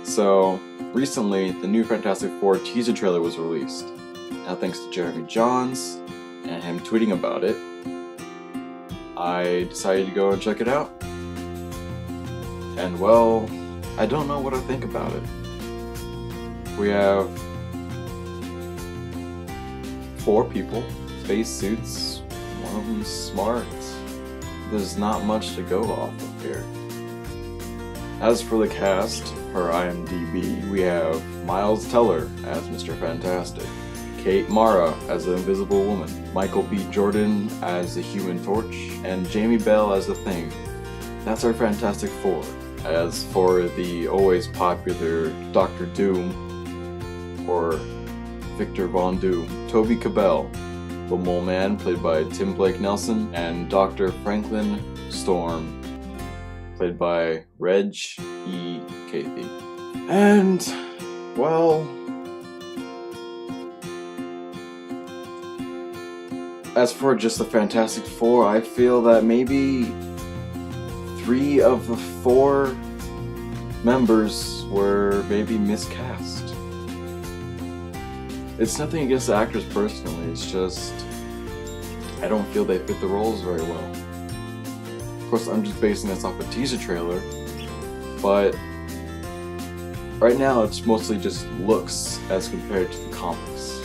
So, recently, the new Fantastic Four teaser trailer was released. Now, thanks to Jeremy Johns and him tweeting about it, I decided to go and check it out. And well, I don't know what I think about it. We have 4 people, space suits, one of them's smart. There's not much to go off of here. As for the cast, per IMDb, we have Miles Teller as Mr. Fantastic, Kate Mara as the Invisible Woman, Michael B. Jordan as the Human Torch, and Jamie Bell as the Thing. That's our Fantastic Four. As for the always popular Dr. Doom, or Victor Von Doom, Toby Cabell, the Mole Man played by Tim Blake Nelson, and Dr. Franklin Storm played by Reg E. Cathey. And, well, as for just the Fantastic Four, I feel that maybe 3 of the 4 members were maybe miscast. It's nothing against the actors personally, it's just I don't feel they fit the roles very well. Of course, I'm just basing this off a teaser trailer, but right now it's mostly just looks as compared to the comics.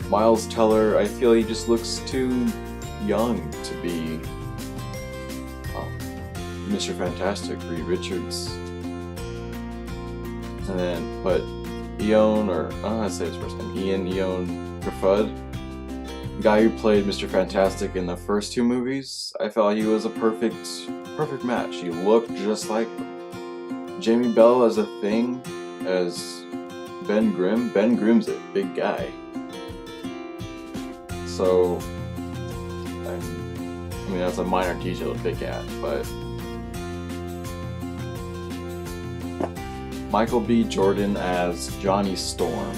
Miles Teller, I feel he just looks too young to be Mr. Fantastic, Reed Richards. And then, but Ian, or I don't know how to say his first name, Ian Gruffudd, the guy who played Mr. Fantastic in the first 2 movies, I felt he was a perfect match. He looked just like him. Jamie Bell as a Thing, as Ben Grimm. Ben Grimm's a big guy. So, I mean that's a minor detail to pick at, but Michael B. Jordan as Johnny Storm.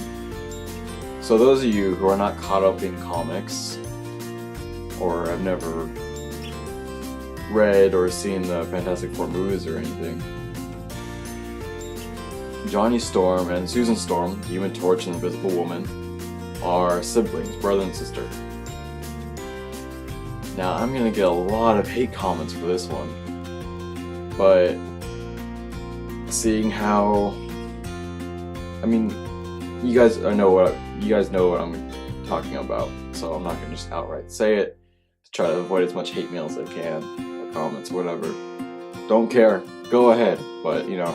So those of you who are not caught up in comics, or have never read or seen the Fantastic Four movies or anything, Johnny Storm and Susan Storm, the Human Torch and Invisible Woman, are siblings, brother and sister. Now I'm gonna get a lot of hate comments for this one, but seeing how, I mean, you guys know what I'm talking about, so I'm not gonna just outright say it to try to avoid as much hate mail as I can, or comments, whatever. Don't care, go ahead, but you know,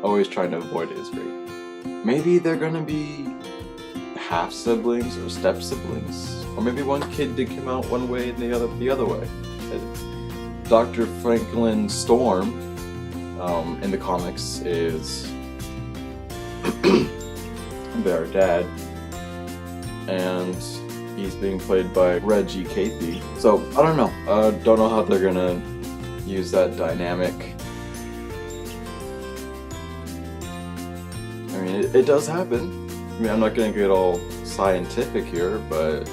always trying to avoid it is great. Maybe they're gonna be half siblings or step siblings, or maybe one kid did come out one way and the other way. Dr. Franklin Storm in the comics is their dad, and he's being played by Reggie Cathey. So I don't know. Don't know how they're gonna use that dynamic. I mean, it does happen. I mean, I'm not gonna get all scientific here, but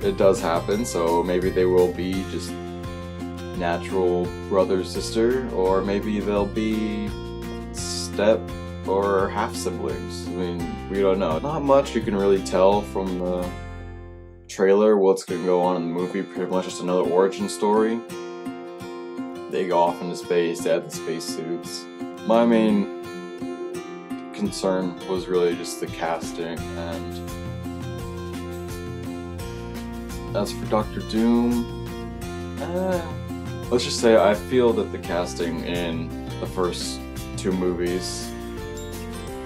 it does happen. So maybe they will be just natural brother sister, or maybe they'll be step or half siblings. I mean, we don't know. Not much you can really tell from the trailer what's gonna go on in the movie. Pretty much just another origin story. They go off into space, they have the spacesuits. My main concern was really just the casting, and as for Dr. Doom, let's just say I feel that the casting in the first 2 movies,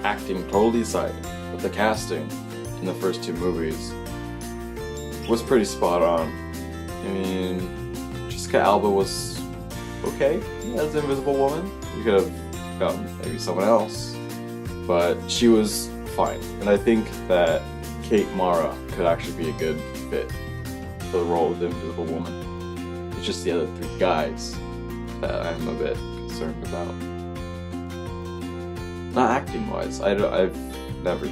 acting totally aside, but the casting in the first 2 movies was pretty spot on. I mean, Jessica Alba was okay as the Invisible Woman. You could have gotten maybe someone else, but she was fine. And I think that Kate Mara could actually be a good fit for the role of the Invisible Woman. It's just the other 3 guys that I'm a bit concerned about. Not acting wise, I've never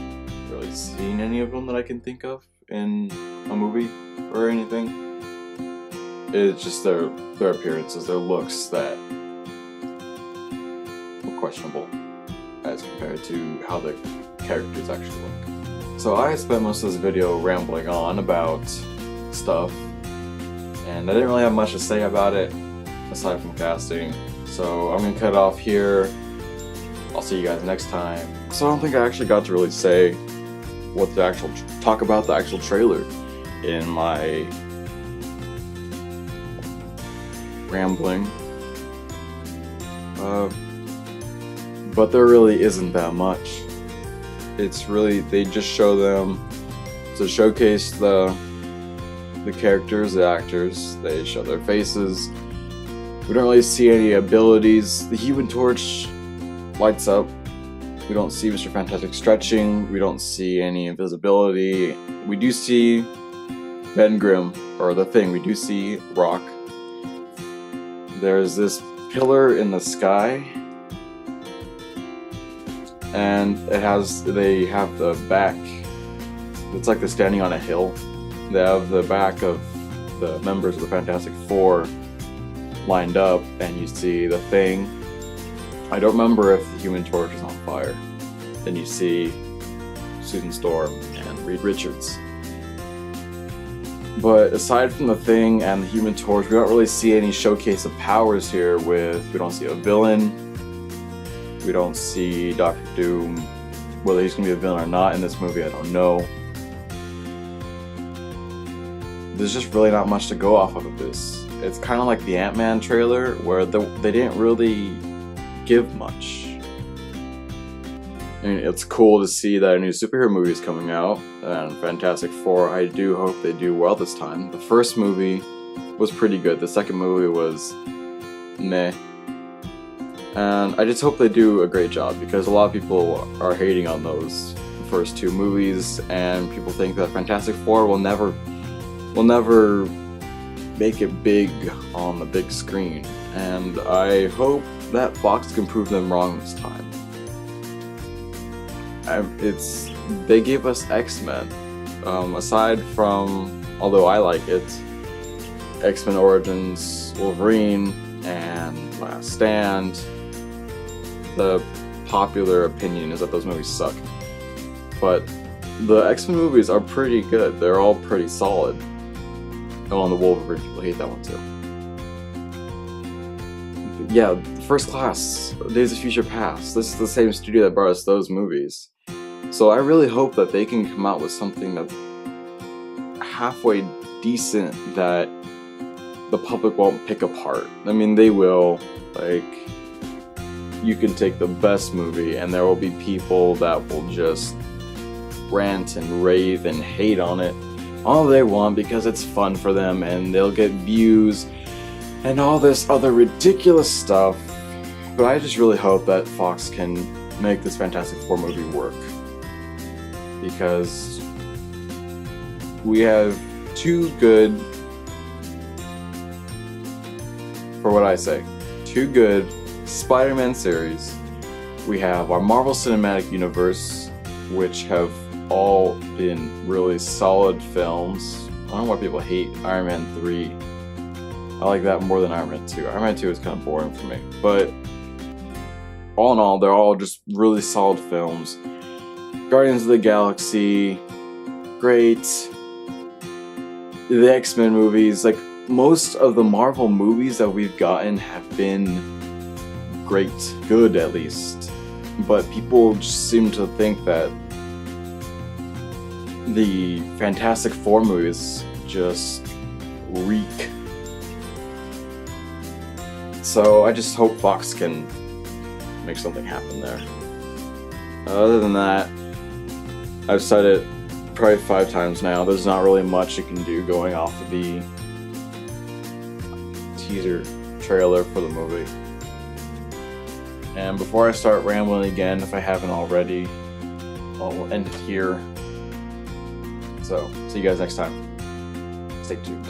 really seen any of them that I can think of in a movie or anything. It's just their appearances, their looks that were questionable as compared to how the characters actually look. So I spent most of this video rambling on about stuff, and I didn't really have much to say about it aside from casting. So I'm gonna cut it off here. I'll see you guys next time. So I don't think I actually got to really say what the actual talk about the actual trailer in my rambling. But there really isn't that much. It's really, they just show them to showcase the characters, the actors. They show their faces. We don't really see any abilities. The Human Torch lights up. We don't see Mr. Fantastic stretching. We don't see any invisibility. We do see Ben Grimm, or the Thing. We do see Rock. There's this pillar in the sky, and they have the back. It's like they're standing on a hill. They have the back of the members of the Fantastic Four lined up, and you see the Thing. I don't remember if the Human Torch is on fire. Then you see Susan Storm and Reed Richards. But aside from the Thing and the Human Torch, we don't really see any showcase of powers here. We don't see a villain. We don't see Dr. Doom. Whether he's gonna be a villain or not in this movie, I don't know. There's just really not much to go off of this. It's kind of like the Ant-Man trailer, where they didn't really give much. I mean, it's cool to see that a new superhero movie is coming out, and Fantastic Four, I do hope they do well this time. The first movie was pretty good, the second movie was meh. And I just hope they do a great job, because a lot of people are hating on those first two movies, and people think that Fantastic Four will never make it big on the big screen. And I hope that Fox can prove them wrong this time. They gave us X-Men. Aside from, although I like it, X-Men Origins, Wolverine, and Last Stand, the popular opinion is that those movies suck. But the X-Men movies are pretty good. They're all pretty solid. Oh, and the Wolverine people hate that one too. Yeah, First Class, Days of Future Past. This is the same studio that brought us those movies. So I really hope that they can come out with something that's halfway decent that the public won't pick apart. I mean, they will. Like, you can take the best movie and there will be people that will just rant and rave and hate on it all they want because it's fun for them, and they'll get views and all this other ridiculous stuff. But I just really hope that Fox can make this Fantastic Four movie work, because we have two good, for what I say, two good Spider-Man series. We have our Marvel Cinematic Universe, which have all been really solid films. I don't know why people hate Iron Man 3. I like that more than Iron Man 2. Iron Man 2 is kind of boring for me. But all in all, they're all just really solid films. Guardians of the Galaxy, great. The X-Men movies, like most of the Marvel movies that we've gotten have been great, good at least. But people just seem to think that the Fantastic Four movies just reek. So I just hope Fox can make something happen there. Other than that, I've said it probably 5 times now, there's not really much you can do going off of the teaser trailer for the movie. And before I start rambling again, if I haven't already, I'll end it here. So, see you guys next time. Stay tuned.